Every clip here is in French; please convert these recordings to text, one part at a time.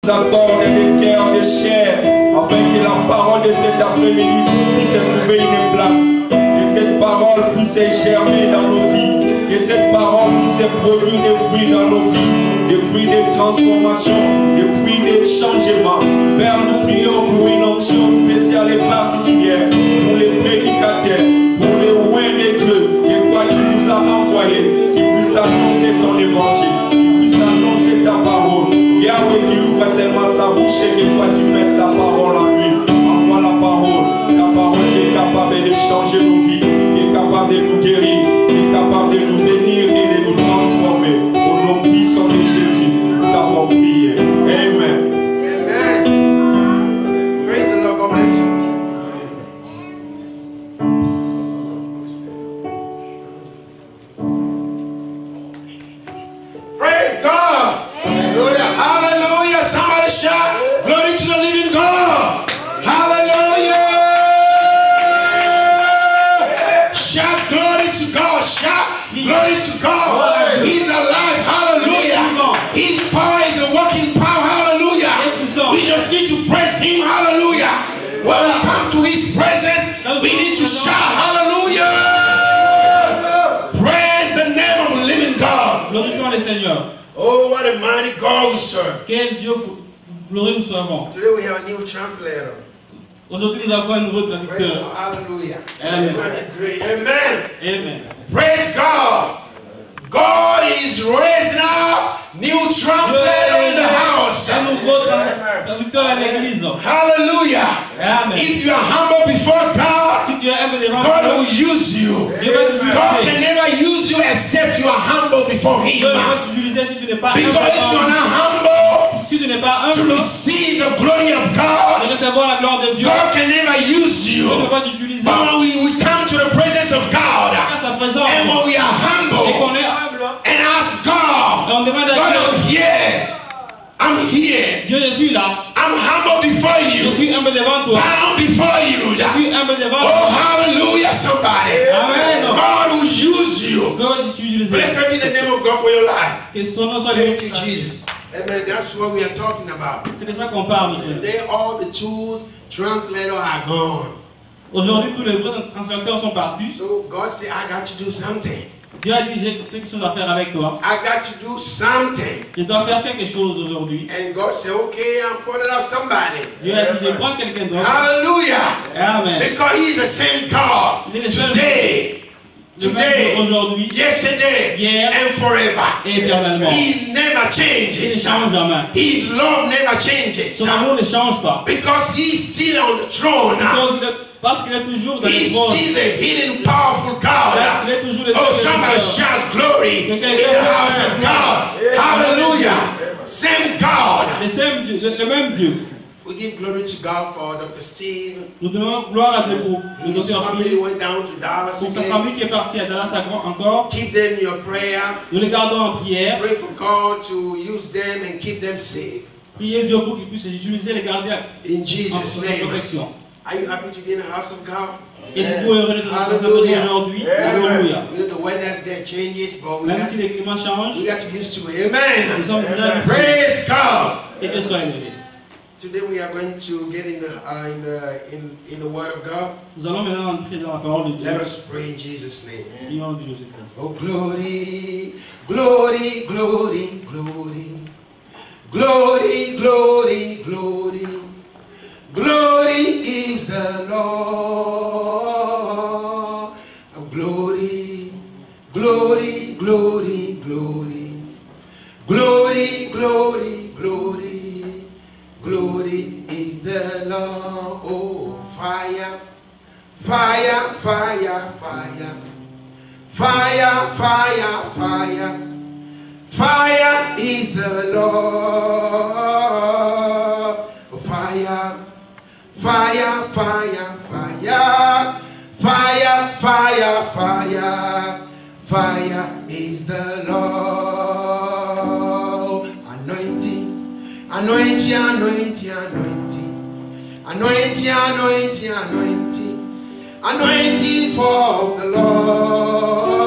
accorde des cœurs, des chairs, afin que la parole de cet après-midi puisse trouver une place. Que cette parole puisse germer dans nos vies. Que cette parole puisse produire des fruits dans nos vies. Des fruits de transformation, des fruits de changement. Père, nous prions pour une onction spéciale et particulière pour les prédicateurs, pour les rois de Dieu, que toi tu nous as envoyés, qui puissent annoncer ton évangile, qui puissent annoncer ta parole. Yahweh qui ouvre seulement sa bouche et que toi tu mettes la parole en lui. Envoie la parole qui est capable de changer nos vies, qui est capable de nous guérir, qui est capable de nous bénir et de nous transformer. Au nom puissant de Jésus, nous t'avons prié. Amen. Amen. Praise the Lord. God bless you. Praise God. Hallelujah. Hallelujah. Somebody shout glory to the living God. Hallelujah. Shout glory to God. Shout glory to God. He's alive. Hallelujah. His power is a working power. Hallelujah. We just need to praise him. Hallelujah. When we come to his presence, we need to shout hallelujah. Praise the name of the living God. Glorifions le Seigneur. Oh, what a mighty God we serve. Quel Dieu glorieux nous servons. Today we have a new translator. Aujourd'hui, nous avons un nouveau Praise traducteur. God. Hallelujah. Amen. What a great. Amen. Amen. Praise God. God is raising up new translator in the house. Un nouveau traducteur à l'église. Hallelujah. Amen. If you are humble before God, Si tu es humble devant God Dieu, will use you. Dieu va t'utiliser. God can never use you except you are humble before Him. Dieu va t'utiliser si tu n'es pas Because if you are humble. not humble Si tu n'es pas to humble, receive the glory of de God, recevoir la gloire de Dieu, God can never use Dieu ne you. va t'utiliser. But when we come to the presence of God, À sa présence, and when we are et humble qu'on est humble, and ask et God, on demande à God, Dieu, I'm here. Dieu, je suis là, I'm humble before je you. suis humble devant toi, Bound before you. je suis humble devant Oh, toi. hallelujah, somebody. Amen. God will use you. Dieu va t'utiliser. Blessed be the name of God for your life. Que son nom soit Thank you, loué. Jesus. Amen. That's what we are talking about. C'est de ça qu'on parle, monsieur. Today, all the tools translators are gone. Aujourd'hui, tous les vrais translateurs sont partis. So God said, I got to do something. Dieu a dit, j'ai quelque chose à faire avec toi. I got to do something. Je dois faire quelque chose aujourd'hui. And God said, okay, I'm putting out somebody. Dieu a dit, je prends quelqu'un d'autre. Hallelujah. Amen. Because He's the same God Il est le seul today, Le même Dieu today, aujourd'hui, yesterday, hier and forever. et éternellement. He never Il ne changes. change jamais. His love never changes. Son amour ne change pas. Because He's still on the throne. Parce qu'il est toujours dans le He's trône. still the hidden, powerful God. Il est toujours le Oh, Dieu somebody bénisseur. shout glory in the house of God. Hallelujah. Same God. Le même Dieu. We give glory to God for Dr. Steve. Nous donnons gloire à Dieu pour le His docteur family Smith, went down to Dallas pour sa again. famille qui est partie à Dallas encore. Keep them in your prayer. Nous les gardons en prière. Pray for God to use them and keep them safe. Priez Dieu pour qu'il puisse utiliser les gardiens In en Jesus' name. protection. Are you happy to be in the house of God? Et du coup, heureux d'être dans sa maison aujourd'hui. Alléluia. You know the weather's getting changes, but Même si les climats changent, we got to get used to it. Amen. nous sommes déjà habitués. Praise God. Et que soit élevé. Today we are going to get in the Word of God. Nous allons maintenant entrer dans la parole de Dieu. Let us pray in Jesus' name. Au nom de Jésus-Christ. Oh glory, glory, glory, glory, glory, glory, glory, glory is the Lord. Oh glory, glory, glory, glory, glory, glory, glory, glory is the Lord. Oh fire, fire, fire, fire. Fire, fire, fire, fire is the Lord. Fire, fire, fire, fire, fire, fire, fire, fire is the Lord. Anointing, anointing, anointing, anointing, anointing, anointing, anointing. Anointing for the Lord.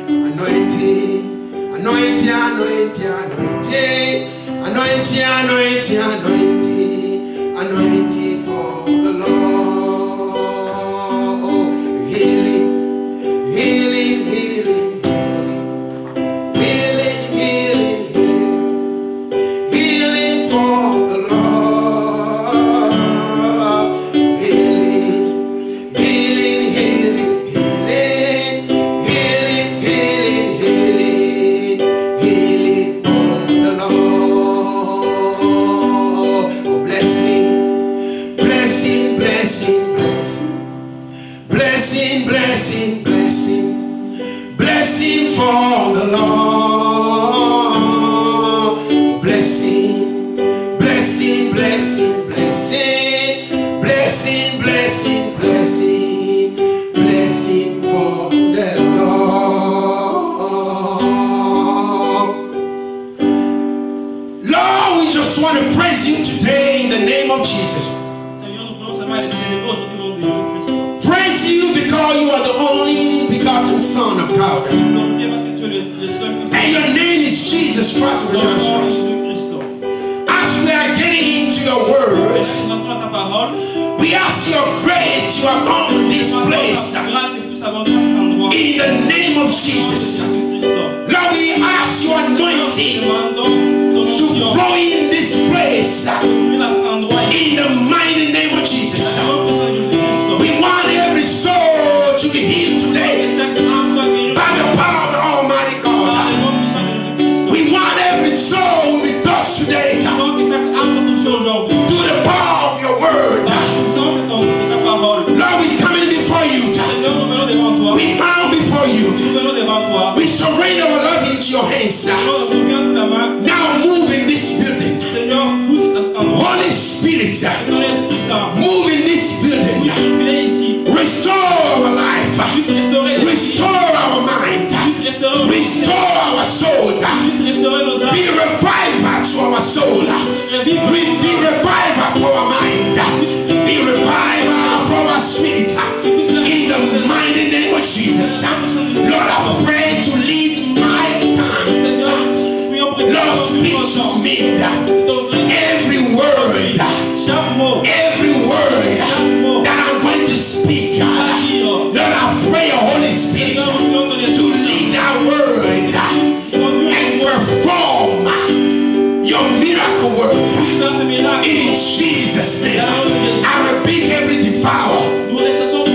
Anointing, anointing, anointing, anointing, anointing, Anointing, anointing, anointing, anointing for the Lord. Healing, healing, healing, healing, healing, healing, healing for the Lord. Healing, healing, healing, healing, healing, healing, healing, healing for the Lord. Oh, blessing, blessing, blessing, blessing, blessing, blessing, blessing, blessing for the Lord. Blessing, blessing, blessing, blessing, blessing, blessing, blessing, blessing for the Lord. Lord, we just want to praise you today in the name of Jesus. Seigneur, nous voulons seulement l'élever aujourd'hui au nom de Jésus-Christ. Praise you because you are the only begotten Son of God. Glorifier parce que tu es le seul Fils And your name is Jesus Christ of de Dieu. Nazareth. Jésus-Christ. As we are getting into your words, Nous entrons dans ta parole. we ask your grace to abound in this place. Ta grâce est plus abondante à cet endroit. In the name of Jesus. Lord, we ask your anointing to flow in this place. In the mighty name of Jesus. We want every soul to be healed today by the power of the Almighty God. We want every soul will be touched today through the power of your word. Lord, we coming before you. We bow before you. We surrender our life into your hands. Now move in this building. Holy Spirit, move in this building. Restore our life. Restore our mind. Restore our soul. Be revival to our soul. Be revival for our mind. Be revival for our spirit. In the mighty name of Jesus. Lord, I pray to lead my tongues. Lord, speak to me. Every word that I'm going to speak, Lord, I pray your Holy Spirit to lead that word and perform your miracle work. In Jesus' name, I rebuke every devourer,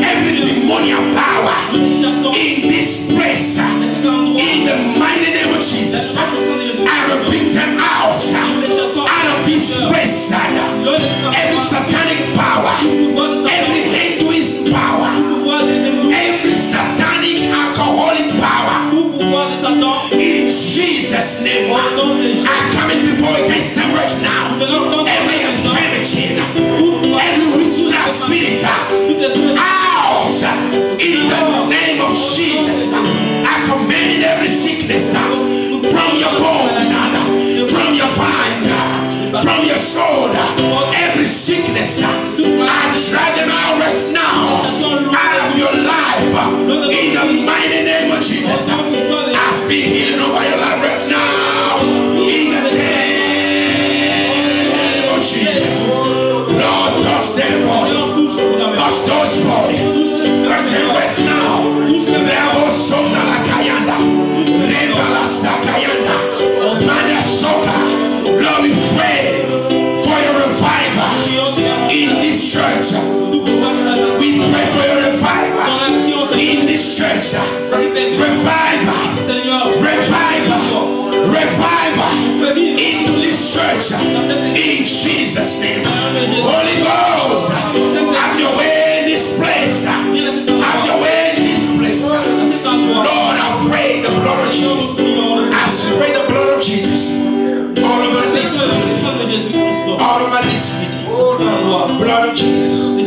every demoniac power in this place. In the mighty name of Jesus, I rebuke them out of this place. Every satanic power, every Hinduist power, every satanic alcoholic power. In Jesus' name, I come in before against them right now. Every infirmity, every witchcraft spirit, out in the name of Jesus. I command every sickness from your bone, from your vine, from your soul, every sickness, I drive them out right now, out of your life, in the mighty name of Jesus. I speak healing over your life right now, in the name of Jesus. Lord, touch their body, touch those bodies, touch them right now. Rebo Sonda la Kayanda, Reba la Sakayanda, Manda Soka. Lord, we pray for your revival in this church. We pray for your revival in this church. Revival, revival into this church. In Jesus' name. Holy Ghost, have your way in this place. Have your way in this place. Lord, I pray the blood of Jesus. I spray the blood of Jesus all over this building. All over this city. Blood of Jesus.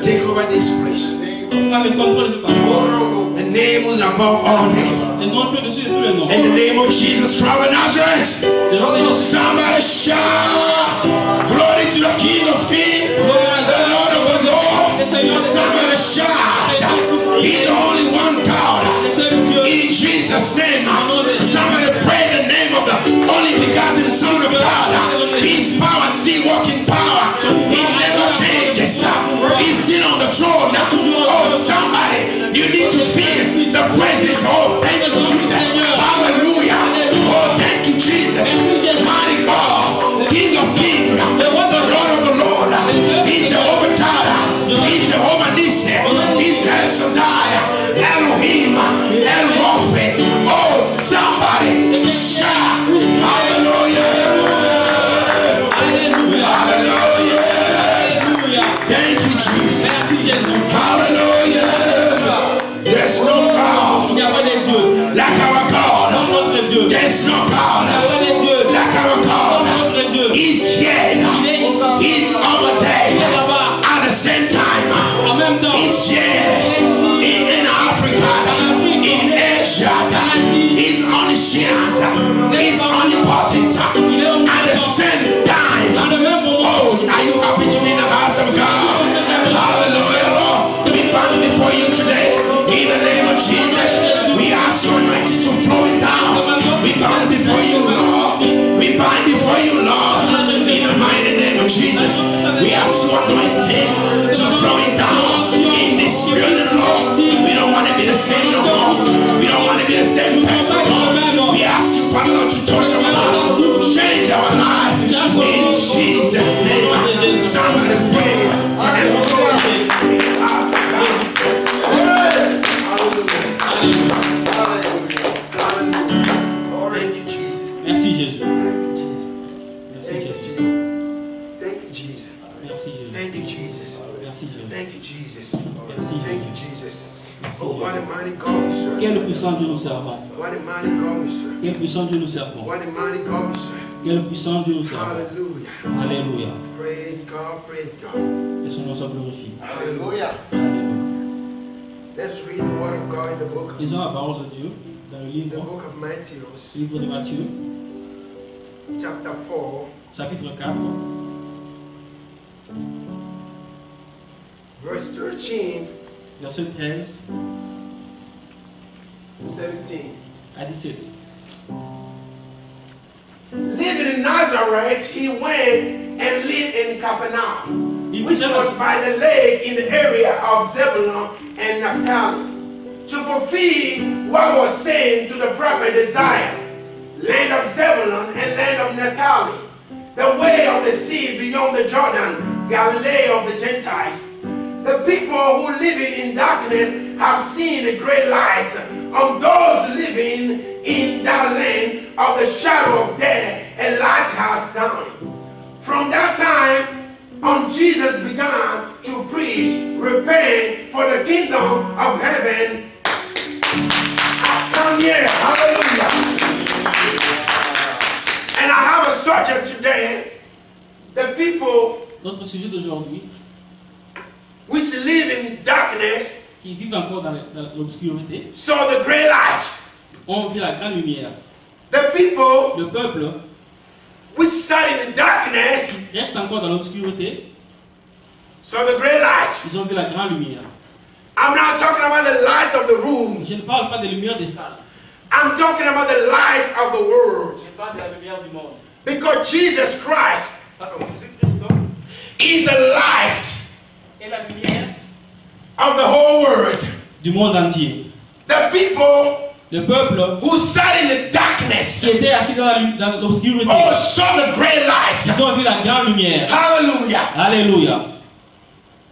Take over this place. The name is above all names. In the name of Jesus Christ of Nazareth. Somebody shout, glory to the King of Kings, the Lord of the Lord. Somebody shout, He's the only one God. In Jesus' name. Somebody pray the name of the only begotten Son of God. Jesus, we ask you anointing to flow it down in this building, Lord. We don't want to be the same no more. We don't want to be the same person, Lord. We ask you, Father, Lord, to touch our life, change our life in Jesus' name. Somebody praise and glory. Merci Jésus. Merci Jésus. Thank you, Jesus. Merci Jésus. Thank you, Jesus. Merci Jésus. Thank you, Jesus. Merci Thank you, Jésus. Jesus. Merci Oh, what a Jésus. mighty God we serve. Quel puissant Dieu nous servons. What a mighty God we serve. Quel puissant Dieu nous servons. What a mighty God we serve. Quel puissant Dieu nous servons. Hallelujah. Alléluia. Praise God. Praise God. Et son nom soit glorifié. Hallelujah. Alléluia. Let's read the word of God in the book, Lisons la parole de Dieu dans le the livre, book of Matthew, livre de Matthieu, chapter 4, chapitre 4, verse 13 verset 13 to 17. à 17. Living in Nazareth, he went and lived in Capernaum, which was by the lake in the area of Zebulun and Naphtali, to fulfill what was said to the prophet Isaiah, land of Zebulun and land of Naphtali, the way of the sea beyond the Jordan, Galilee of the Gentiles. The people who live in darkness have seen a great light. On those living in that land of the shadow of death, a light has dawned. From that time on, Jesus began to preach, repent, for the kingdom of heaven has come near. Hallelujah. And I have a subject today. The people Notre sujet d'aujourd'hui, which live in darkness qui vivent encore dans l'obscurité, saw the great light. ont vu la grande lumière. The people Le peuple which sat in the darkness reste encore dans l'obscurité, saw the great light. ils ont vu la grande lumière. I'm not talking about the light of the rooms. Je ne parle pas des lumières des salles, I'm talking about the light of the world. je parle de la lumière du monde. Because Jesus Christ Parce que Jésus-Christ is the light est la lumière of the whole world. du monde entier. The people Le peuple who sat in the darkness qui était assis dans l'obscurité, all saw the great light. ils ont vu la grande lumière. Hallelujah. Alléluia.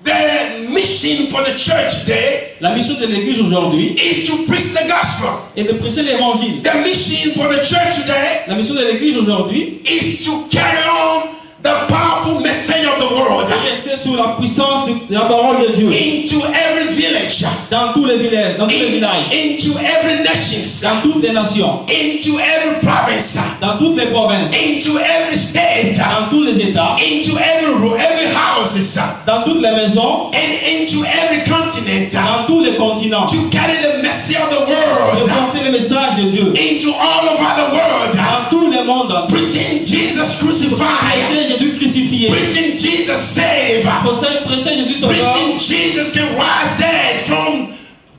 The mission for the church today La mission de l'église aujourd'hui is to preach the gospel. est de prêcher l'évangile. The mission for the church today La mission de l'église aujourd'hui is to carry on the powerful message of the world est de rester sous la puissance de la parole de Dieu into every village, dans tous les villages, into every nation, dans toutes les nations, into every province, dans toutes les provinces, into every state, dans tous les États, into every houses, dans toutes les maisons, and into every continent, dans tous les continents, to carry the message of the de world porter le message de Dieu into all over the world, dans tout le monde entier. preaching Jesus crucified, Prêcher Jésus crucifié, preaching Jesus saved, prêcher Jésus sauveur, preaching Jesus can rise dead from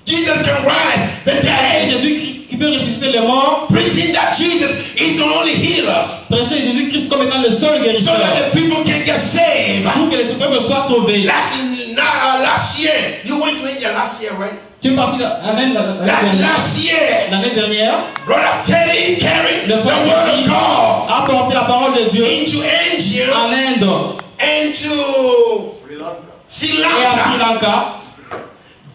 Jesus can rise the prêcher dead, Jésus qui peut ressusciter les morts, preaching that Jesus is the only healer, prêcher Jésus-Christ comme étant le seul so guérisseur, that the people can get saved. pour que les peuples soient sauvés. Like last year, you went to India last year, right? Tu es parti l'année dernière. Last year, L'année dernière, Brother Teddy carried le the frère word Teddy of God a porté la parole de Dieu into India en Inde and to Sri et à Sri Lanka. Lanka.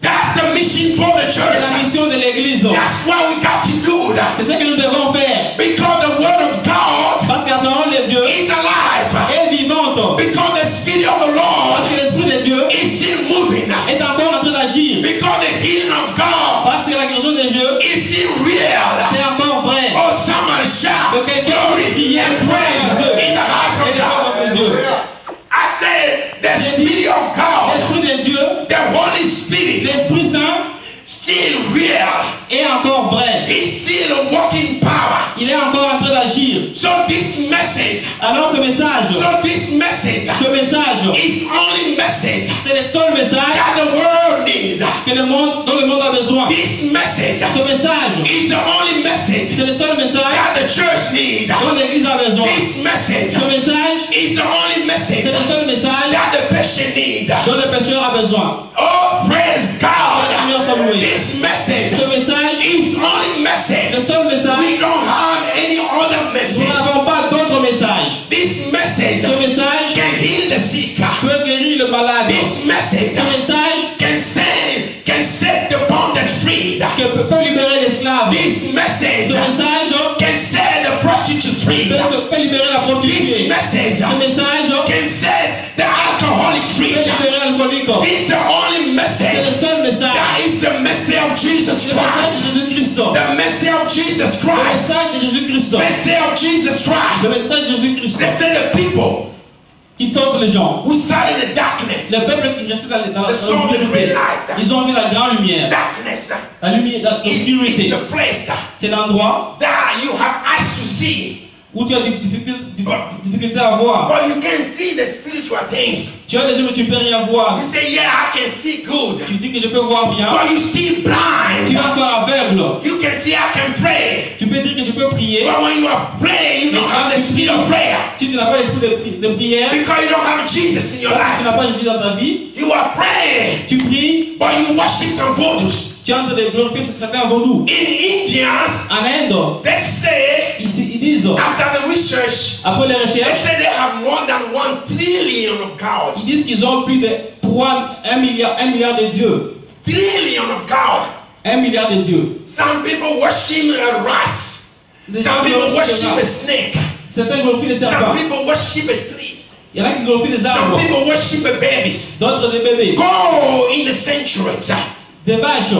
That's the mission for the C'est la church. mission de l'église. That's why we got to do that. C'est ce que nous devons faire. Because the word of God Parce que la parole de Dieu is alive. est vivante. Because the spirit of the Lord Parce que l'Esprit de Dieu is still moving. est encore en train d'agir. Because the healing of God Parce que la guérison de Dieu, is still real. c'est encore vrai. Oh, somebody shout Que quelqu'un glory prie and praise Dieu in the house et of devant God. Dieu. I said the spirit of God, L'Esprit de Dieu, the Holy Spirit, l'Esprit Saint still real. est encore vrai. He's still a working power. Il est encore en train d'agir. So this message, Alors ce message is only message c'est le seul message that the world needs. dont le monde a besoin. This message message Ce message, is the only message c'est le seul message that the church needs. dont l'Église a besoin. This message Ce message, is the only message c'est le seul message that the patient needs. dont le pécheur a besoin. Oh, praise God. Que le Seigneur soit loué. This message Ce message, is the only message. le seul message, We don't have any other nous message. n'avons pas d'autre message. This message Ce message can heal the sick. peut guérir le malade. This message Ce message can set the bondage free. peut libérer l'esclave. This message Ce message can set the prostitute free. peut libérer la This prostituée. message Ce message can set the alcoholic free. peut libérer l'alcoolique. This is the only C'est le message. seul message. That is the message of Jesus Le message Christ. de Jésus-Christ. The message of Jesus Le Christ. message de Jésus-Christ. Message of Jesus Christ. Le message de Jésus-Christ They say the people qui sauve les gens. who sat in the darkness. Le peuple qui restait dans la The soul of the obscurité, great light. ils ont vu la grande lumière. Darkness La lumière, is l'obscurité, the place c'est l'endroit that you have eyes to see, où tu as des difficultés à voir. but you can see the spiritual things. Tu as des gens que tu peux rien voir. You say, yeah, I can see good, Tu dis que je peux voir bien. but you still Tu es blind. encore aveugle. You can see I can pray, Tu peux dire que je peux prier. but when you are praying, you don't have the spirit of prayer Si tu n'as pas l'esprit de prière, because you don't have Jesus in your parce que tu life. n'as pas Jésus dans ta vie, You are praying, tu pries, but you worship some vodus. tu es en train de glorifier certains vaudous. In Indians, En Inde, they say, ils disent, after the research, après les they recherches, say they have more than 1 trillion of God. ils disent qu'ils ont plus de 1 milliard de dieux. Trillion of God. 1 milliard de dieux. Some people worship rats. Des gens Some people glorifient worship les a rats. snake. Certains glorifient les Some serpents. people worship a trees. Il y en a qui glorifient les Some arbres. people worship a babies. D'autres des bébés. Go in the sanctuaries. Des vaches.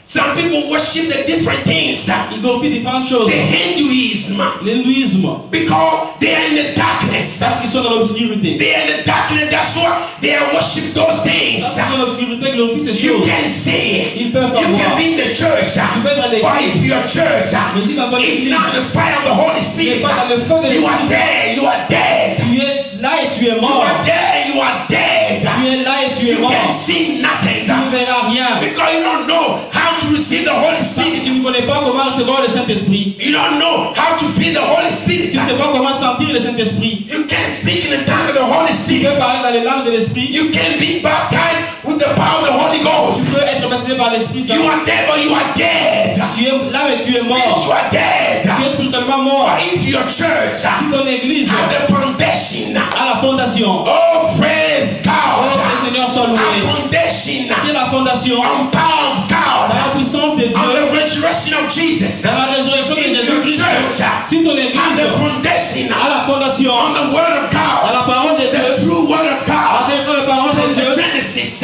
Some people worship the different things. Ils glorifient différentes choses. The Hinduism. L'hindouisme. Because they are in the darkness. Parce qu'ils sont dans l'obscurité. They are in the darkness. That's why they worship those things. Parce qu'ils sont dans l'obscurité, ils glorifient ces You choses. can see. Ils peuvent You pas can voir. be in the church. peux être à l'église. But if your church Mais si dans ton is église, not the fire of the Holy tu Spirit, n'es pas dans le feu de you are l'esprit, dead. You are dead. tu es là et tu es You mort. are dead. You are dead. Tu es là et tu es You mort. can see nothing Tu ne verras rien. because you don't know how to receive the Holy Parce que Spirit. tu ne connais pas comment recevoir le Saint-Esprit. You don't know how to feel the Holy Spirit. Tu ne sais pas comment sentir le Saint-Esprit. You can't speak in the tongue of the Holy Tu Spirit. peux parler dans les langues de l'Esprit. You can be baptized with the power of the Holy Tu Ghost. peux être baptisé par l'Esprit Saint. You are dead, but you are dead. Tu es là mais tu es You mort. are dead. Tu es spirituellement mort. But if your church Si ton église at the foundation, a la fondation, oh praise oh God, que le Seigneur soit a loué. foundation C'est la fondation on power of dans la God, puissance de on Dieu, the resurrection of Jesus. dans la résurrection de If your Jésus-Christ. church Si ton at église the foundation a la fondation on the word of à la God, parole de the Dieu, true word of à God, la parole from de the Dieu, Genesis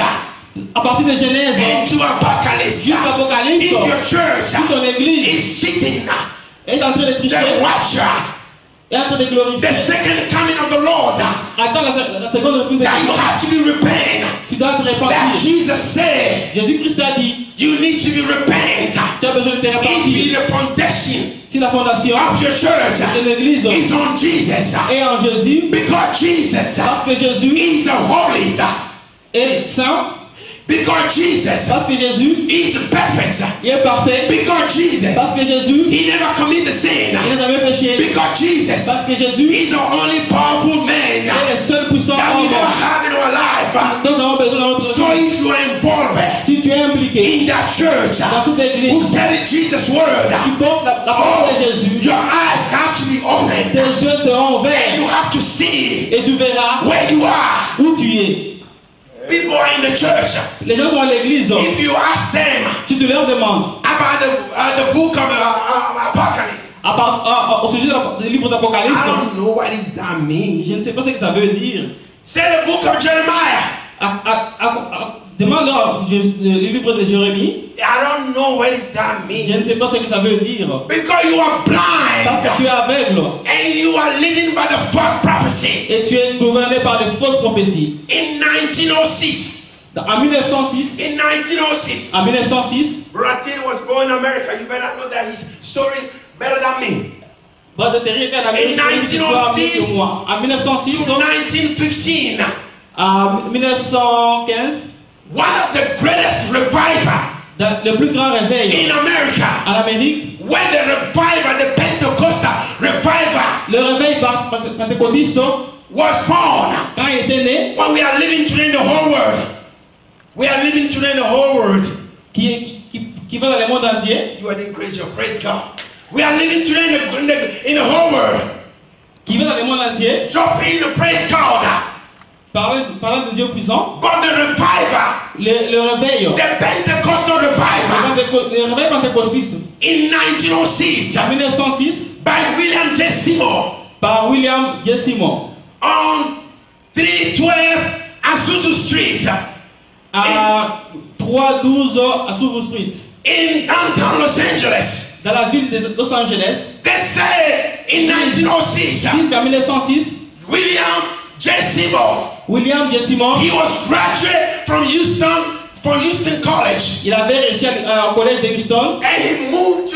à partir de Genèse into Apocalypse. jusqu'à l'Apocalypse, If your church si ton église is cheating, est en train de tricher, then watch out. est en train de glorifier, The second coming of the Lord, attends la seconde retour de that you Christ, have to be repent. tu dois te That repentir. Jesus said, Jésus-Christ a dit, you need to be repent. tu as besoin de te If repentir. the foundation Si la fondation of your church de l'église is on Jesus, est en Jésus, because Jesus parce que Jésus is a holy, est saint, because Jesus parce que Jésus is perfect, il est parfait, because Jesus parce que Jésus he never committed sin, il n'a jamais péché, because Jesus parce que Jésus is the only powerful man est le seul puissant that we homme never have in our life. dont nous avons besoin dans notre So vie. if you are involved Si tu es impliqué in that church dans cette église who carry Jesus' word, qui porte la parole de Jésus, your eyes have to be open tes yeux seront and you ouverts have to see et tu verras where you are. où tu es. People are in the church. Les gens sont à l'église, If you ask them tu te leur demandes about the book of Apocalypse, au sujet du livre d'Apocalypse, I don't know what does that mean. je ne sais pas ce que ça veut dire. Say the book of Jeremiah. Demande-leur le livre de Jérémie, I don't know what does that je mean. ne sais pas ce que ça veut dire. Because you are Parce que tu blind es aveugle and you are leading by the false prophecy. et tu es gouverné par de fausses prophéties. In 1906, En 1906, in 1906, en 1906, Bratin was born in America. You better know that his story better than me. Brother Terry était en Amérique, In il histoire mieux que moi. En 1906, To 1915, en 1915, one of the greatest revival Dans le plus grand réveil in America, en Amérique, when the revival, the Pentecostal revival le réveil pentecôtiste, was born, quand il était né, when we are living today in the whole world, we are living today in the whole world. qui va dans le monde entier, You are doing great job, praise God. We are living today in the whole world. qui va dans le monde entier, Dropping the praise God. parlant de Dieu puissant, But the revival, le réveil, the Pentecostal revival le réveil pentecôtiste, in 1906 en 1906, by William J. Seymour par William J. Seymour, on 312 Azusa Street à 312 Azusa Street, in downtown Los Angeles. dans la ville de Los Angeles. They say in 1906, Jusqu'en 1906, William J. Seymour, William J. Seymour, he was graduate from Houston College, il avait réussi au collège de Houston and he moved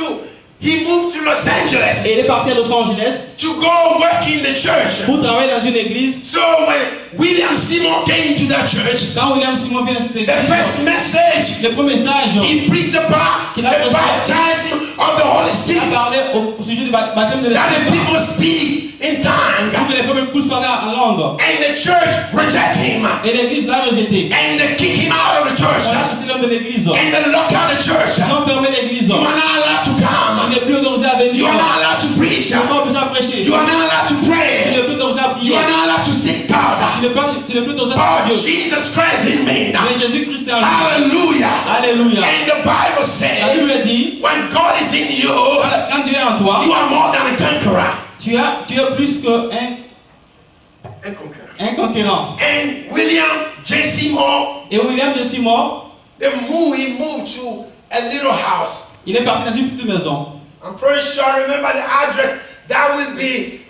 to Los Angeles et il est parti à Los Angeles to go work in the church. pour travailler dans une église. So when William Seymour came to that church, Quand William Seymour vient dans cette the église, first message le premier message, he preached about the baptism of the Holy il Spirit, a parlé au sujet du baptême de that the l'Esprit people speak in tongue, pour que les peuples puissent parler en langue. and the church rejected him, Et l'église l'a rejeté. and they kicked him out of the On a church, chassé l'homme de l'église. and they locked out the church. Ils ont fermé l'église. You are not allowed to Il come. n'est plus autorisé à venir. You are not allowed to preach. Tu n'es pas obligé à prêcher. You are not allowed to Tu pray. n'es plus autorisé à prier. You are not allowed to seek God. Tu n'es plus autorisé à Oh, prier Dieu. Jesus Christ in me. Mais Jésus-Christ est en lui. Hallelujah. Alléluia. And the Bible La says, Bible dit, when God is in you, quand Dieu est en toi, you are more than a conqueror. tu es plus qu'un A conqueror. conquérant. And William J. Seymour, Et William J. Seymour, he moved to a little house. il est parti dans une petite maison. I'm pretty sure I remember the address. That would be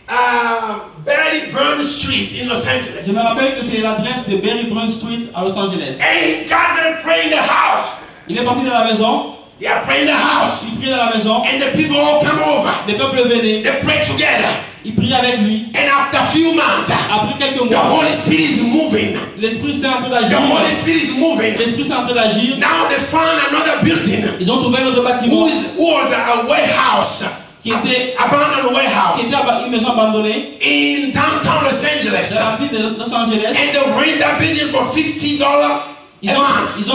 Barry Burn Street in Los Angeles. Je me rappelle que c'est l'adresse de Barry Brown Street à Los Angeles. And he gathered and prayed in the house. Il est parti dans la maison, They are praying in the house. il prie dans la maison, And the people all come over. les peuples venaient, They pray together. ils prient avec lui. And after a few months, Après quelques the mois, Holy Spirit is moving. l'Esprit Saint est en train The d'agir. Holy Spirit is moving. L'Esprit Saint est en train d'agir. Now they found another building Ils ont trouvé un autre bâtiment who was a warehouse, qui était abandoned warehouse une maison abandonnée in downtown Los Angeles. dans la ville de Los Angeles. And they rent that building for $50 Ils a ont, month. ils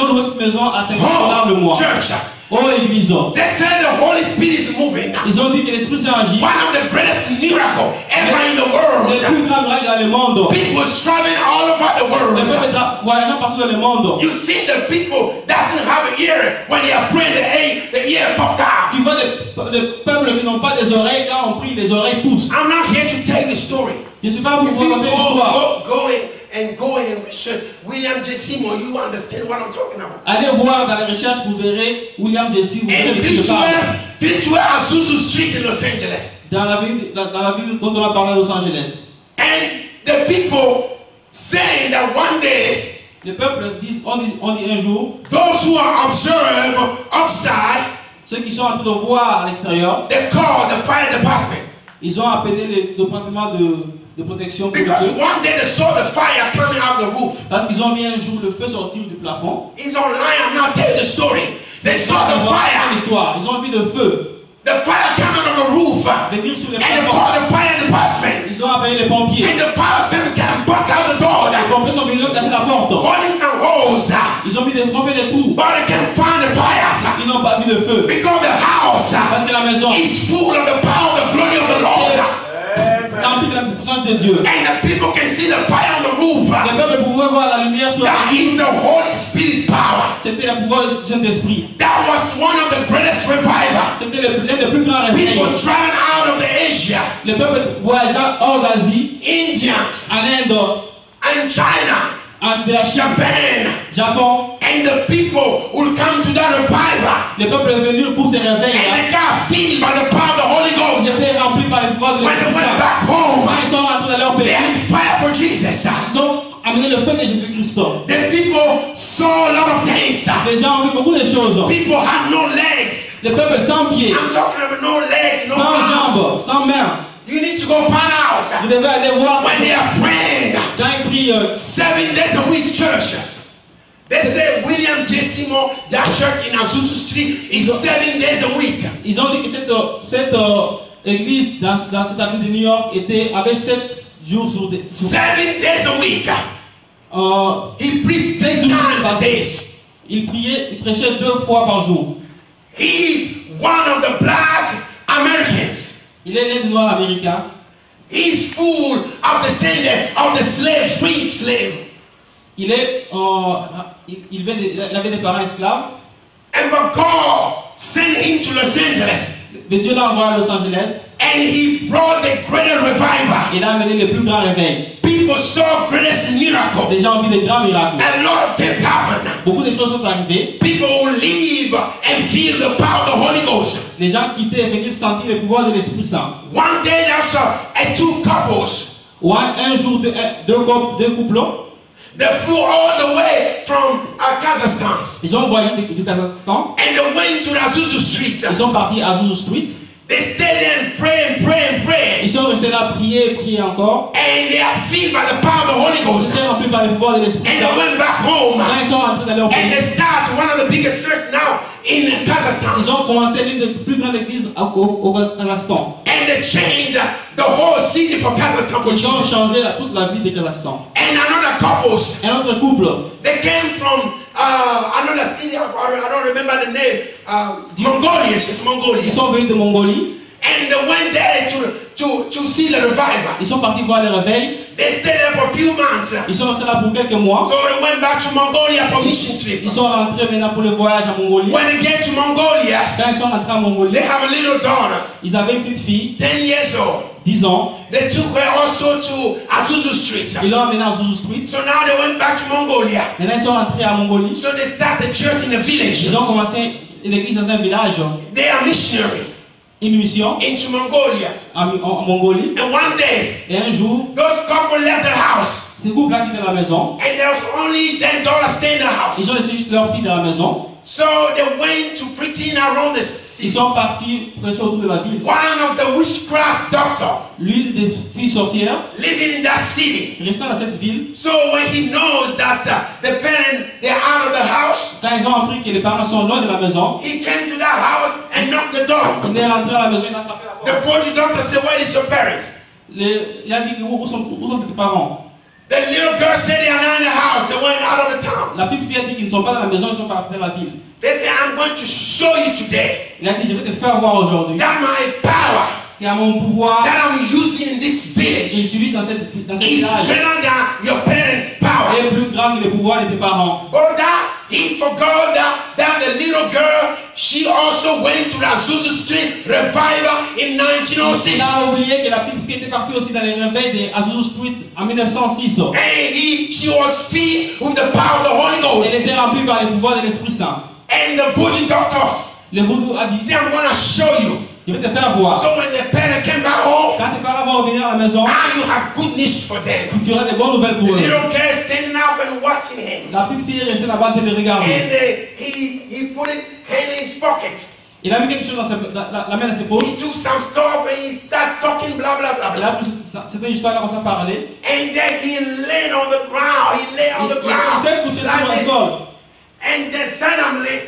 ont loué cette maison à $50 le Oh, mois. church. Oh, église. They said the Holy Spirit is moving. Ils ont dit que l'Esprit Saint agit. One of the greatest miracles ever in the Le world. plus grand miracle dans le monde. People traveling all over the Les world. peuples voyageant partout dans le monde. You see the people doesn't have an ear when they are praying, the ear popped out. Tu vois des peuples qui n'ont pas des oreilles, quand on prie, les oreilles poussent. I'm not here to tell you the story. Je ne suis pas pour If vous you raconter l'histoire. go and research William J. Seymour, you understand what I'm talking about. Allez voir dans les recherches, vous verrez William J. Seymour, vous verrez And de qui je parle. 312 Azusa Street in Los Angeles. Dans la ville dont on a parlé à Los Angeles. And the people saying that one day, Les peuples disent, on dit un jour, those who are observed outside, ceux qui sont en train de voir à l'extérieur, they call the fire department. ils ont appelé le département de protection pour le Because feu. one day they saw the fire coming out the roof. Parce qu'ils ont vu un jour le feu sortir du plafond. It's online, I'm not telling the story. They saw the Ils ont fire. l'histoire. Ils ont vu le feu The fire coming on the roof. venir sur les And they plafonds. called the fire department. Ils ont appelé les pompiers. And the fire station came bust out the door. Les pompiers sont venus casser la porte. Holding some holes. Ils ont fait des trous. But they can't find the fire. Ils n'ont pas vu le feu. Because the house Parce que la maison est is full of the power, the glory of the Lord. remplie de la puissance de Dieu. And the people can see the fire on the roof. Les peuples pouvaient voir la lumière sur la That ville. is the Holy Spirit power. C'était le pouvoir du Saint-Esprit. That was one of the greatest revival. C'était l'un des plus grands réveils. People traveling out of the Asia, Les peuples voyageant hors d'Asie, Indians, en Inde, and China, en Japan, Japan, and the people will come to that revival. les peuples venus pour ces réveils. And they got filled by the power of the Holy Ils Ghost. étaient remplis par le pouvoir de When they l'Esprit went Saint. back home, Quand ils sont rentrés dans leur they pays, had fire for Jesus. ils ont amené le feu de Jésus-Christ. The people saw a lot of things. Les gens ont vu beaucoup de choses. People had no legs. Les peuples sans pieds, I'm talking about no legs, no sans arms. jambes, sans mains. You need to go find out Vous devez aller voir when they are praying quand ils prient 7 days a week, church. They say William J. Seymour, that church in Azusa Street is 7 days a week. Ils ont dit que cette église dans cette avenue de New York avait 7 jours sur 7 days a week. He preached 3 times a day. Il prêchait 2 fois par jour. He's one of the black Americans. Il est l'un des noirs américains. He's full of the slave, free slave. Il avait des parents esclaves. And but God sent him to Los Angeles. Mais Dieu l'a envoyé à Los Angeles. And he brought the greater revival. Il a amené le plus grand réveil. People saw greatest miracles. Les gens ont vu des grands miracles. A lot of things happened. Beaucoup de choses sont arrivées. People will leave and feel the power of the Holy Ghost. Les gens quittaient et venaient sentir le pouvoir de l'Esprit Saint. One day there was 2 couples. Un jour, deux couples. They flew all the way from Kazakhstan. Ils ont voyagé du Kazakhstan. And they went to Azusa Street. Ils sont partis à Azusa Street. They stayed there and pray. Ils sont restés là, prier encore. And they are filled by the power of the Holy Ils Ghost. étaient remplis par le pouvoir de l'Esprit And Saint. they went back home. Quand ils sont rentrés dans leur And pays, they start one of the biggest churches now in Kazakhstan. ils ont commencé l'une des plus grandes églises au Kazakhstan. And they changed the whole city for Kazakhstan for Ils ont Jesus. changé toute la vie de Kazakhstan. And another couples. Un autre couple, They came from another city. I don't remember the name. Mongolia. It's Mongolia. ils sont venus de Mongolie. And they went there to see the revival. Ils sont partis voir le réveil. They stayed there for a few months. Ils sont restés là pour quelques mois. So they went back to Mongolia for mission trip. Ils sont rentrés maintenant pour le voyage à Mongolie. When they get to Mongolia, Quand ils sont rentrés à Mongolie, they have a little daughter, ils avaient une petite fille, 10 years old. 10 ans. They took her also to Azusa Street. Ils l'ont emmenée à Azusa Street. So now they went back to Mongolia. Maintenant, ils sont rentrés à Mongolie. So they start the church in the village. Ils ont commencé l'église dans un village, They are missionary une mission into Mongolia. en Mongolie. And one day, Et un jour, those couple left their house. ces couples-là quittent la maison. And there was only their daughter staying in the house. Ils ont laissé juste leur fille dans la maison. So they went to preaching around the city. Ils sont partis prêcher autour de la ville. One of the witchcraft doctor L'une des filles sorcières, living in that city. restant dans cette ville, So when he knows that the parents, they're out of the house, quand ils ont appris que les parents sont loin de la maison, he came to that house and knocked the door. il est rentré à la maison, il a frappé la The porte. fortune doctor said, where is your parents? Il a dit où sont tes parents? The little girl said they are not in the house. They went out of the town. La petite fille a dit qu'ils ne sont pas dans la maison, ils sont partis dans la ville. They said, I'm going to show you today Il a dit, je vais te faire voir aujourd'hui that my power qu'il y a mon pouvoir that I'm using in this que village j'utilise dans cette is village greater than your parents' power. est plus grand que le pouvoir de tes parents. But that he forgot that the little girl, she also went to the Azusa Street revival in 1906. Il a oublié que la petite fille était partie aussi dans les réveils de Azusa Street en 1906. And she was filled with the power of the Holy Ghost. Elle était remplie par le pouvoir de l'Esprit Saint. And the voodoo doctors Le voodoo a dit, say, I'm going to show you. je vais te faire voir. So when the parents came back home, Quand tes parents vont revenir à la maison, now you have good news for them. tu auras des bonnes nouvelles The pour eux. little girl standing up and watching him. La petite fille est restée là-bas de le regarder. And he put it hand in his pocket. Il a mis quelque chose dans la main dans ses poches. He took some stuff and he started talking blah blah blah Il blah. a pris cette histoire, il a commencé à parler. And then he laid on the ground. He lay on the Il ground. s'est couché sur like le this. sol. And then suddenly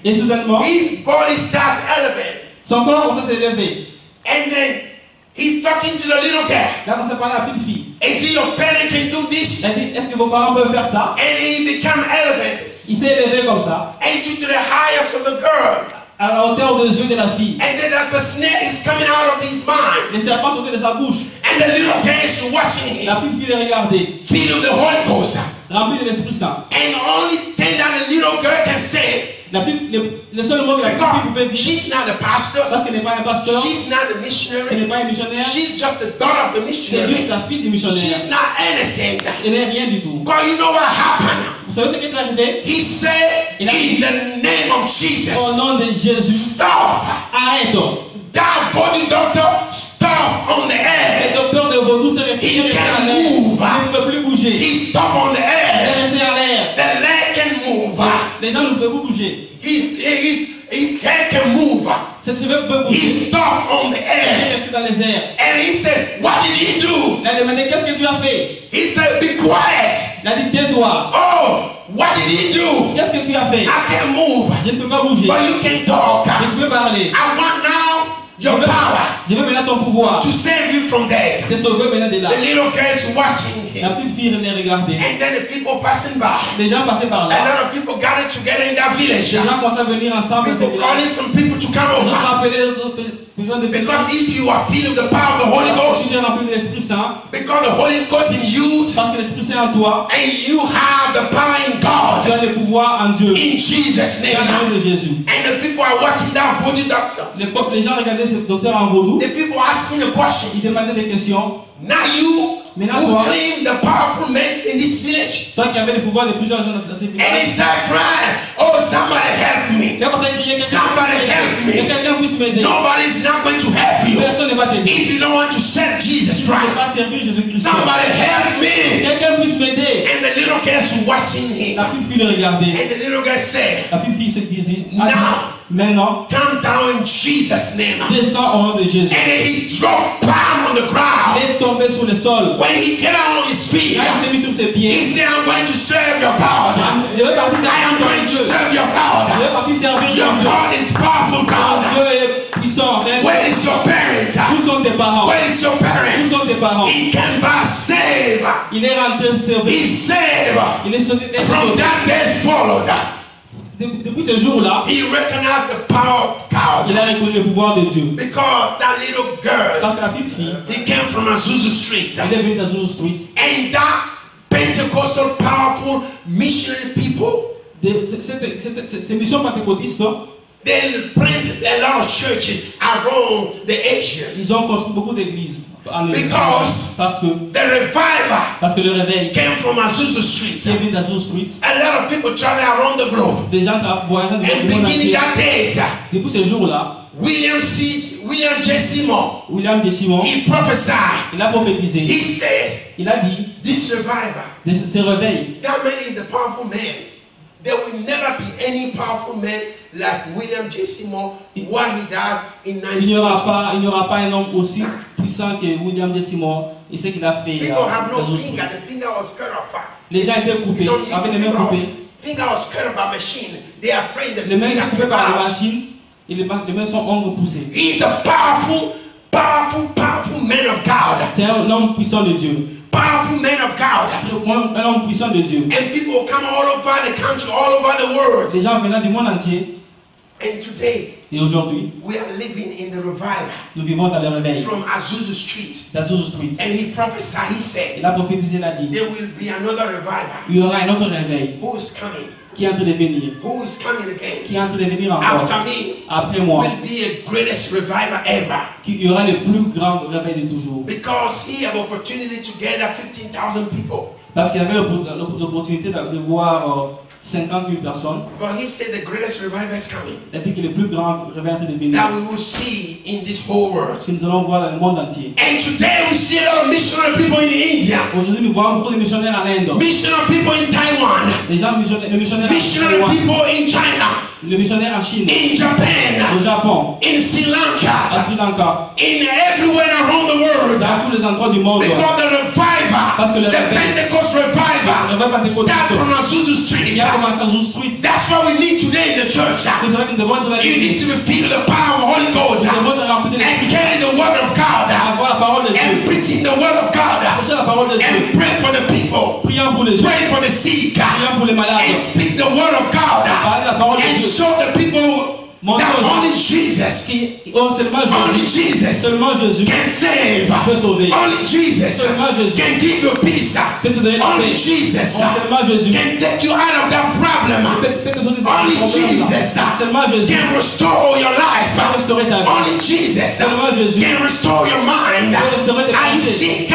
Et soudainement, his body starts elevating. son corps commence à s'élever. And then he's talking to the little girl. Il a commencé à parler à la petite fille. And see, your parent can do this. Il a dit, est-ce que vos parents peuvent faire ça? And he become elevated. Il s'est élevé comme ça, And to the highest of the girl. à la hauteur des yeux de la fille. And then there's a snake is coming out of his mind. Les serpents sortaient de sa bouche. And the little girl is watching La him. petite fille les regardait, Filled with the Holy Ghost. remplie de l'Esprit Saint. And the only thing that the little girl can say, Le seul mot que la petite fille pouvait because dire, she's not a pastor, parce qu'elle n'est pas un pasteur, she's not a ce missionary, n'est pas un missionnaire, she's just the daughter of the c'est missionary. juste la fille du missionnaire. She's not anything. Elle n'est rien du tout. But you know what happened? Vous savez ce qui est arrivé? He said, in the name of Jesus, Au nom de Jésus, stop. arrête. That body doctor, stop on the Ce air. docteur de vaudou s'est resté He resté can en l'air. move. Il ne peut plus bouger. He stop on the Il air. est resté en l'air. The leg can move. Les gens ne pouvaient plus bouger. His head can move. Ce veut He bouger. stopped on the Il est air. resté dans les airs. And he said, what did he do? Il a demandé, qu'est-ce que tu as fait? He said, be quiet. Il a dit, tais-toi. Oh, what did he do? Qu'est-ce que tu as fait? I can't move, Je ne peux pas bouger. but you can talk. Mais tu peux parler. I want now your power Je veux maintenant ton pouvoir. to save you from that. Te sauver maintenant de là. The little girl is watching La him. petite fille les regardait. And then the people passing by. Les gens passaient par A là. lot of people gathered together in that village. Les gens commençaient à venir ensemble dans ce People calling village. some people to come Ils ont over. rappelé les autres besoins de Because venir. if you are filled with the power of the Holy Si Ghost, tu es rempli de l'Esprit Saint, because the Holy Ghost in you, parce que l'Esprit Saint est en toi, and you have the power in tu God, as le pouvoir en Dieu. in Jesus' Dans le name. nom de Jésus. And the people are watching that voodoo doctor. Les gens regardaient ce docteur en vaudou. The people asking the question. Ils demandaient des questions. Now you Maintenant, who toi, claim the powerful men in this village. toi qui avais le pouvoir de plusieurs gens dans ces And villages. they start crying, oh, somebody help me. Il a commencé à crier, Somebody help me. que quelqu'un puisse m'aider. Nobody's not going to help you Personne ne va t'aider. if you don't want to serve Jesus Tu ne peux Christ. pas servir Jésus-Christ. Somebody help me. Quelqu'un puisse m'aider. And the little girl's watching him. La petite fille le regardait. And the little girl said, La petite fille se disait, Now. maintenant, come down in Jesus' name. descends au nom de Jésus. And he dropped palm on the Il ground. est tombé sur le sol. When he get on his feet, Quand il s'est mis sur ses he pieds, said, I'm going to serve your God. je vais partir I am servir going ton to Dieu. serve your Je God. vais partir servir Your ton Dieu. God is powerful Ton God. Dieu est puissant. C'est Where is your parents? Où sont tes parents? Where is your Où parents? sont tes parents? He came back saved. Il est rentré servir. He saved. Il est sauté. From that day followed. Depuis ce jour-là, He recognized the power of God. il a reconnu le pouvoir de Dieu. Because that little Parce girl, que la petite fille, he came from Azusa Street. elle est venue dans une street. And that Pentecostal powerful missionary people, Ces missions pentecôtistes, they planted a lot of churches around the Asians. ils ont construit beaucoup d'églises en Égypte. Because Parce que the revival le réveil came from Azusa qui est Street. venu dans une street, A lot of people travel around the globe. des gens voyagent And du monde beginning entier. that date, Depuis ce jour-là, William J. Seymour, William de Simon, he prophesied. il a prophétisé. He said, Il a dit, this revival, ce réveil, that man is a powerful man. There will never be any powerful man like William J. Seymour, what he does in il n'y aura 1906. pas un homme aussi puissant que William de Simon et ce qu'il a fait. People have no dans une finger. street. The finger was cut off. Les gens étaient coupés, It's on avec les YouTube, mains coupées. finger was cut off by machine. They are praying the Les mains finger étaient coupées came par les out. machines et les mains sont ongles poussés. He's a powerful man of God. C'est un homme puissant de Dieu. Powerful man of God. Un homme puissant de Dieu. And people come all over the country, all over the world. Des gens venant du monde entier. And today, Et aujourd'hui, we are living in the revival nous vivons dans le réveil, from Azusa Street. dans Azusa Street. And he prophesied, he said, Il a prophétisé, il a dit, there will be another revival. il y aura un autre réveil Who is coming? qui est en train de venir. Who is coming again? Qui est en train de venir encore. After me Après moi. will be a greatest revival ever. Il y aura le plus grand réveil de toujours. Because he had opportunity to gather 15,000 people. Parce qu'il avait l'opportunité de voir 50 000 personnes. But he said the greatest revival is coming. Il a dit que le plus grand réveil est en train de venir. That we will see in this whole world. Que nous allons voir dans le monde entier. And today we see a lot of missionary people in India. Aujourd'hui, nous voyons beaucoup de missionnaires en Inde. Missionary people in Taiwan. Les missionnaires Missionary en Taiwan. people in China. Les missionnaires en Chine. In Japan. Au Japon. In Sri En Lanka. Sri Lanka. In everywhere around the world. Dans tous les endroits du monde. Because the revival, Parce que le the réveil, Pentecost le revival, réveil pentecôtiste start from Azusa Street. qui a commencé à Azusa Street. That's what we need today in the church. C'est vrai que nous devons être dans la You need l'église. to feel the power of the Holy Ghost Nous devons être remplis de and l'esprit. carry the word of God Avoir la parole de and Dieu. preaching the word of God Prêcher la parole de Dieu. and pray for the people, Prions pour les gens. pray for the sick Prions pour les and malades. speak the word of God Parler la parole de and Dieu. show the people that only Jesus, Qui ont seulement only Jésus. Jesus Seulement Jésus can save, peut sauver. only Jesus Seulement Jésus can give you peace, peut te donner la only paix. Jesus Seulement Jésus can take you out of that problem, peut te sauver de only ce problème. Jesus Seulement Jésus can restore your peut life, restaurer ta vie. only Jesus Seulement Jésus can restore your mind. peut restaurer tes Are you pensées. sick?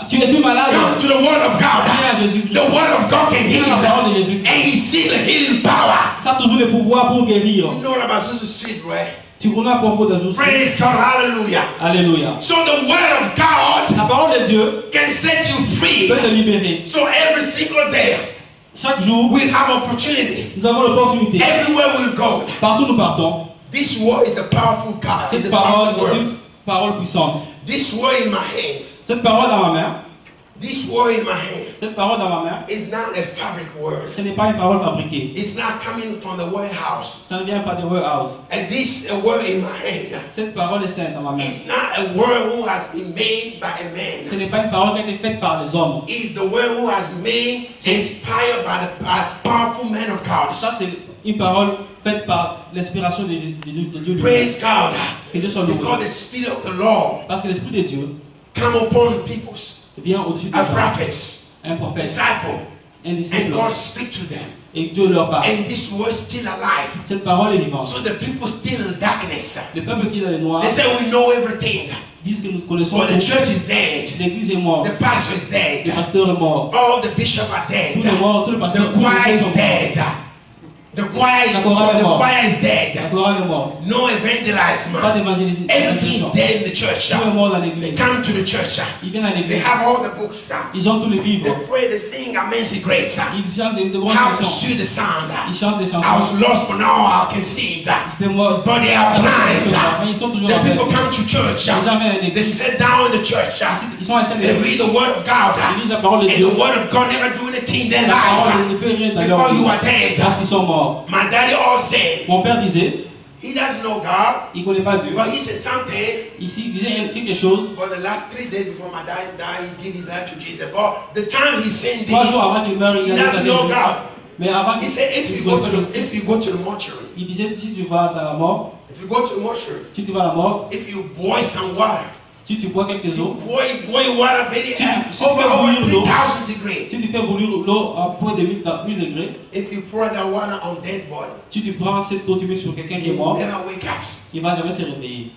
Tu es tout malade. Come to the word of God. Viens à Jésus. The word of God can heal, Viens à la parole de Jésus. and He's still a healing power. Ça a toujours le pouvoir pour guérir. You know about Azusa Street, right? Tu connais à propos d'Azusa. Praise God, hallelujah. Alléluia. So the word of God La parole de Dieu can set you free. peut te libérer. So every single day Chaque jour, we have opportunity. nous avons l'opportunité. Everywhere we go, Partout nous partons, This word is a powerful God. It's Cette a parole powerful est word. une parole puissante. This word in my hand. Cette parole dans ma main, This word in my hand cette parole dans ma main, is not a fabric word. ce n'est pas une parole fabriquée. It's not coming from the warehouse. Ça ne vient pas des warehouse. And this word in my hand Cette parole est sainte dans ma main. is not a word who has been made by a man. Ce n'est pas une parole qui a été faite par les hommes. It's the word who has been inspired by the powerful man of God. Ça, c'est une parole faite par l'inspiration de Dieu. Praise God. Que Dieu soit loué. Because the Spirit of the Lord Parce que l'Esprit de Dieu come upon peoples, vient au-dessus des a gens. prophets, Un prophète, disciple, un and disciple. God speak to them. Et Dieu leur parle. And this word is still alive. Cette parole est vivante. So the people still in darkness. Le peuple qui est dans les noirs They say we know everything. disent que nous connaissons But the tout. church is dead. L'église est morte. The pastor is Le dead. pasteur est mort. All the bishops are dead. Tout est mort. Tout le pasteur The choir is sont morts. dead. The choir La chorale est morte. is La dead. chorale est morte. No evangelism. Pas d'évangélisme. Everything is dead in the church. Tout est mort dans They l'église. come to the church. Ils viennent à They l'église. have all the books. Ils ont tous les livres. They pray, they sing amazing grace. Ils chantent de grandes How to chansons. see the sound. Ils chantent des I was chansons. lost, but now I can see it. Ils étaient morts. But they are blind. Mais ils sont toujours The aveugles. people come to church. Les gens viennent à They l'église. sit down in the church. Ils sont assis à They l'église. read the word of God. Ils lisent la parole de And Dieu. the word of God never do anything in their La parole life. ne fait rien dans leur Because vie. you are dead. Parce qu'ils sont morts. My daddy all said, Mon père disait, he doesn't know God, il ne connaît pas Dieu. but he said something. Ici, il disait quelque chose. For the last 3 days before my dad died, he gave his life to Jesus. But the time he said 3 this, jours avant qu'il meure, il he a dit doesn't know ça. God. Mais avant He qu'il said, if you go to the mortuary, il disait, si tu vas dans la mort, if you go to the mortuary, si tu vas à la mort, if you boil some water, si tu bois quelques eaux, boil water very Si tu over fais bouillir l'eau. 3,000 degrees. si tu fais bouillir l'eau à près de 1000 degrés, If you pour that water on dead body, si tu prends cette eau, tu mets sur quelqu'un qui he est will mort, never wake up. il ne va jamais se réveiller.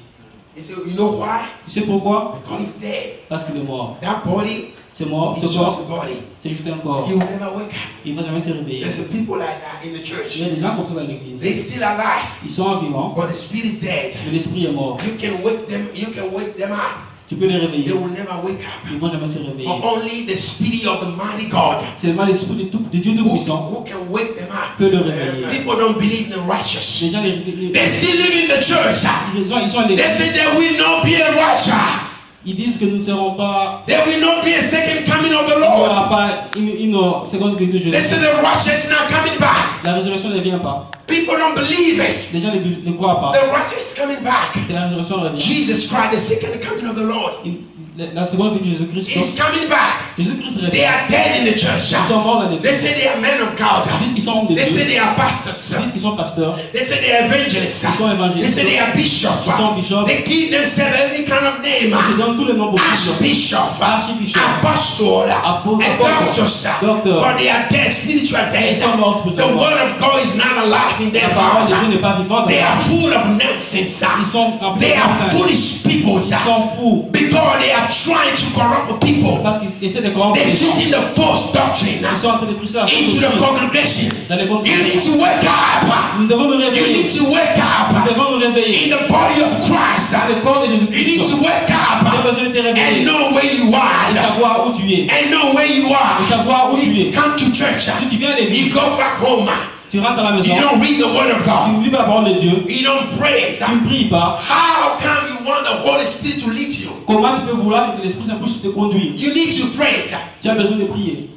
He said, you know why? Tu sais pourquoi? Because he's dead. Parce qu'il est mort. That body C'est mort, is ce just corps, a body. c'est juste un corps. He will never wake up. Il ne va jamais se réveiller. There's some people like that in the Il church. y a des gens comme ça dans l'église. They're still alive, Ils sont vivants, but the spirit is dead. mais l'esprit est mort. You can wake them up. Tu peux les réveiller. They will never wake up. Ils ne vont jamais se réveiller. But only the spirit of the mighty God Seulement l'esprit de Dieu Tout-Puissant who can wake them up. peut le réveiller. People don't believe in the Les righteous. gens, They still live in the church. ils sont à They l'église. say there will not be a righteous. Ils disent que nous ne serons pas. There will not be a second coming of the Il n'y Lord. aura pas une seconde venue de They say Jésus. the righteous is not coming back. La résurrection ne vient pas. People don't believe it. Les gens ne croient pas The righteous is coming back. que la résurrection revient. Jesus Christ, the second coming of the Lord, La seconde venue de Jésus-Christ. is coming back. Jésus-Christ They revient. are dead in the church. Ils sont morts dans They l'église. say they are men of God. Ils disent qu'ils sont hommes de They say Dieu. they are Ils pastors. disent qu'ils sont pasteurs. They say they are evangelists. Ils sont They évangélistes. say they are bishops. Ils sont bishops. They give themselves every kind of name. Ils se donnent tous les noms possibles. Archbishop, Archbishop. apostle, Apôtre. and doctors. Docteur. But they are dead, spiritual dead. Ils sont morts The spirituellement. word of God is not alive in their La parole heart. de Dieu n'est pas vivante. They are full of nonsense. Ils sont remplis They de are mensonges. foolish people. Ils sont fous. Because they are trying to corrupt people. Parce qu'ils essaient de corrompre They're les gens. teaching the false doctrine Ils sont en train de pousser la into the fausse congregation. dans les You need congrégations. to wake up. Nous devons nous You réveiller. need to wake Nous up devons nous réveiller. in the body of Christ. Dans le corps de You need Jésus-Christ. to wake Tu as up besoin de te and réveiller. know where you De are. savoir où tu es. And know where you De are. savoir où tu You es. come to church. Si tu viens à You l'église, go back home. tu rentres à la You maison, don't read the word of tu God. ne lis pas la parole de Dieu, You don't praise. tu ne pries pas. How come you want the Holy Spirit to lead you? Comment tu peux vouloir que l'Esprit Saint puisse te conduire? You need to pray. Tu as besoin de prier.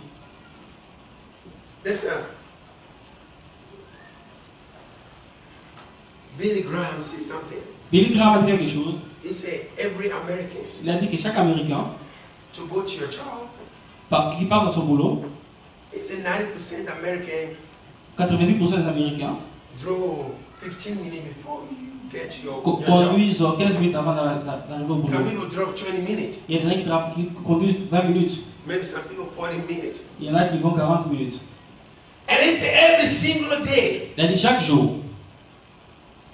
Listen. Billy Graham said something. Billy Graham a dit quelque chose. He said every American Il a dit que chaque Américain to go to your job. qui part dans son boulot, He said 90% American 90% des Américains drove 15 minutes before you get to your job. conduisent 15 minutes avant d'arriver au boulot. Some people drove 20 minutes. Il y a des gens qui conduisent 20 minutes. Maybe some people 40 minutes. Il y en a qui vont 40 minutes. And he said every single day, Il a dit chaque jour,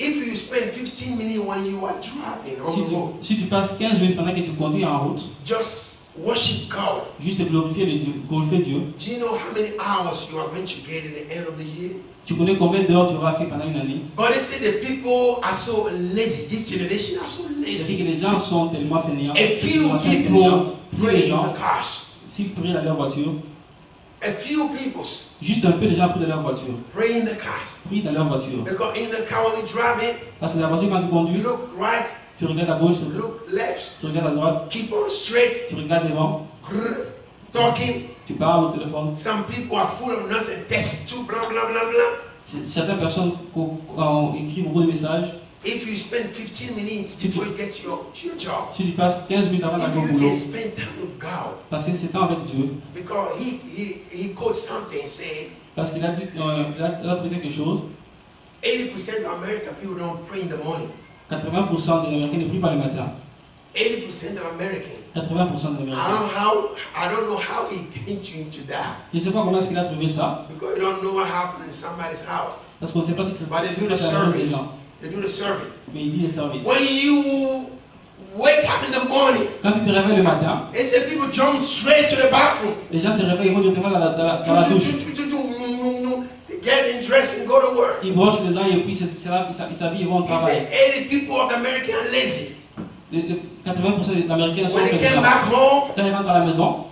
if you spend 15 minutes when you are driving on the road, si tu passes 15 minutes pendant que tu conduis en route, just worship God. juste glorifier Dieu. Do you know how many hours you are going to get in the end of the year? Tu connais combien d'heures tu auras fait pendant une année? But they say the people are so lazy. This generation are so Il dit que lazy. les gens sont tellement fainéants. A few Génération people fainéante. Si pray les in gens, the cars. s'ils prient dans leur voiture, A few people Juste un peu de gens prient dans leur voiture. pray in the cars. Prient dans leur voiture. Because in the car when you drive in, Parce que la voiture, quand tu you conduis, look right, tu regardes à gauche, look left, tu regardes à droite, keep on straight, tu regardes devant, talking. tu parles au téléphone. Some people are full of nonsense. Test too, blah, blah, blah, blah. Certaines personnes écrivent beaucoup de messages. If you spend 15 minutes before you get to your job, Si tu passes 15 minutes avant if d'arriver au you boulot, can spend time with God, passer ce temps avec Dieu, because he quotes something saying, parce qu'il a dit, il a trouvé quelque chose. 80% of American people don't pray in the morning. 80% des Américains ne prient pas le matin. 80% of Americans. 80% des Américains. I don't know how he came into that. Je ne sais pas comment est-ce qu'il a trouvé ça. Because you don't know what happened in somebody's house. Parce qu'on ne sait pas ce qui se But they passe do the dans la vie des service. gens. They do the service. Mais il dit les services. When you wake up in the morning, Quand tu te réveilles le matin, they say people jump straight to the bathroom. les gens se réveillent, ils vont directement dans la douche. They get dressed and go to work. Ils brochent les dents et puis ils s'habillent et vont au He travail. said 80 people of America are lazy. 80% des Américains sont When they came fainéants. back home, Quand ils rentrent à la maison,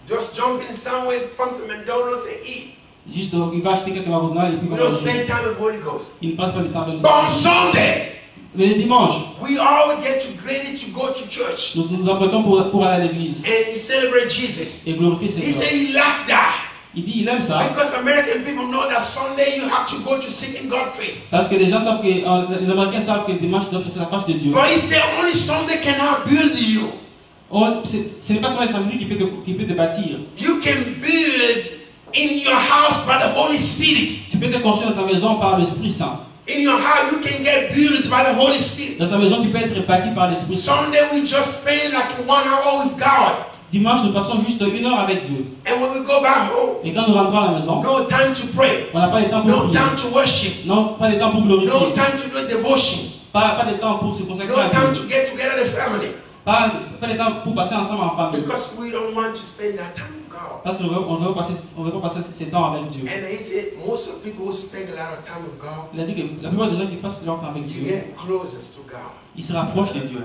just jump in somewhere from some McDonald's and eat. juste il va acheter quelques McDonald's et puis il We va don't manger. spend time with Holy Ghost. Il ne passe pas du temps avec nous. But on Sunday, Mais le dimanche, we all get ready to go to church nous nous apprêtons pour aller à l'église and celebrate Jesus. et glorifier He Seigneur. said he liked that Il dit il aime ça because American people know that Sunday you have to go to seeking God's face. parce que les gens savent que les Américains savent que le dimanche ils doivent chercher la face de Dieu. But he said only Sunday cannot build you. Ce n'est pas seulement le samedi qui peut te bâtir. You can build in your house by the Holy Spirit. Tu peux te construire dans ta maison par l'Esprit Saint. In your house, you can get built by the Holy Spirit. Dans ta maison, tu peux être bâti par l'Esprit Saint. Sunday, we just spend like 1 hour with God. Dimanche, nous passons juste 1 heure avec Dieu. And when we go back home, Et quand nous rentrons à la maison, no time to pray, on n'a pas le temps pour no prier. time to worship, Non, pas de temps pour no glorifier. time to do devotion, Pas de temps pour se consacrer no à time Dieu. to get together the family. Pas de temps pour passer ensemble en famille. Because we don't want to spend that time with God. Parce qu'on ne veut pas passer ce temps avec Dieu. And he said, most of people who spend a lot of time with God, Il a dit que la plupart des gens qui passent leur temps avec you Dieu, get closest to God. ils se rapprochent de Dieu.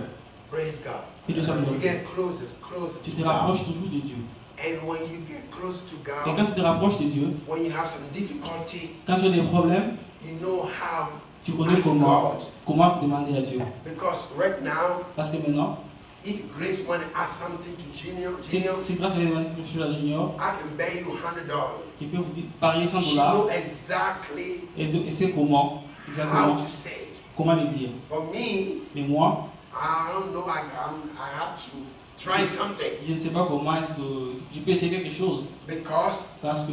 Praise God. Que Dieu soit You glorifié. get closer Tu to te God. rapproches toujours de Dieu. And when you get close to Et God, quand tu te rapproches de Dieu, when you have some difficulty, quand tu as des problèmes, you know how tu to connais ask God. comment demander à Dieu. Because right now, Parce que maintenant, if Grace want to ask something to Junior, si grâce à demander quelque chose à Junior, I can bet you $100. qui peut vous parier $100 She know exactly et c'est comment, how exactement, to say it. comment le dire. For me, Mais moi, I don't know. I have to try something je ne sais pas comment est-ce que je peux essayer quelque chose because parce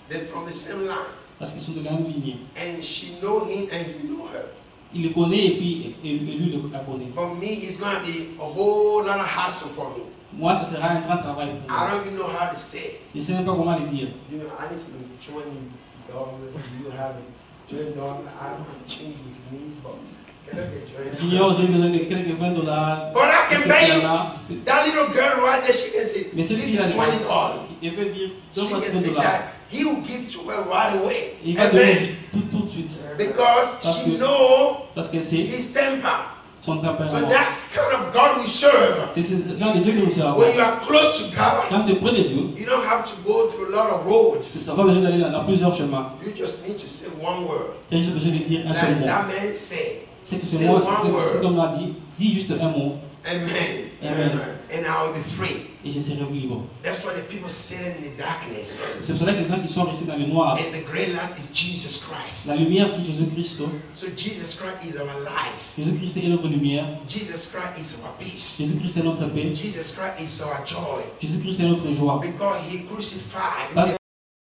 they're from the same line, qu'ils sont de la même lignée. and she know him and he know her. Il le connaît et puis et lui la connaît. For me, it's going to be a whole lot of hassle for me. Moi, ça sera un grand travail pour I moi. don't even know how to say it. Je ne sais même pas comment le dire. You know, I need some $20. You have it. $20. I don't have change with me, but can I get $20? Junior, j'ai besoin de quelques $20. But I Qu'est-ce can que pay tu you. en as? That little girl right there, she can say, Mais cette give fille-là, me $20. il peut dire, She donne-moi can say $20. that. He will give to her right away. Il va donner Amen. tout de suite. Because Parce she que- know Parce que c'est his temper. son So tempérament. that's kind of God we serve. C'est ce genre de Dieu que nous servons. When you are close to God, Quand tu es près de Dieu, you don't have to go through a lot of tu roads. n'as pas besoin d'aller dans plusieurs chemins. You just need to say one word. Tu as juste besoin de dire un seul Like mot. that man said. C'est que Say ce mot, one c'est word. comme l'a dit, dis juste un mot Amen. Amen. And I will be free. et je serai libre. That's why the people sit in the darkness. C'est pour cela que les gens qui sont restés dans le noir, And the great light is Jesus Christ. la lumière qui est Jésus-Christ, So Jesus Christ is our light. Jésus-Christ est notre lumière, Jesus Christ is our peace. Jésus-Christ est notre paix, Jesus Christ is our joy. Jésus-Christ est notre joie. Because he crucified. Parce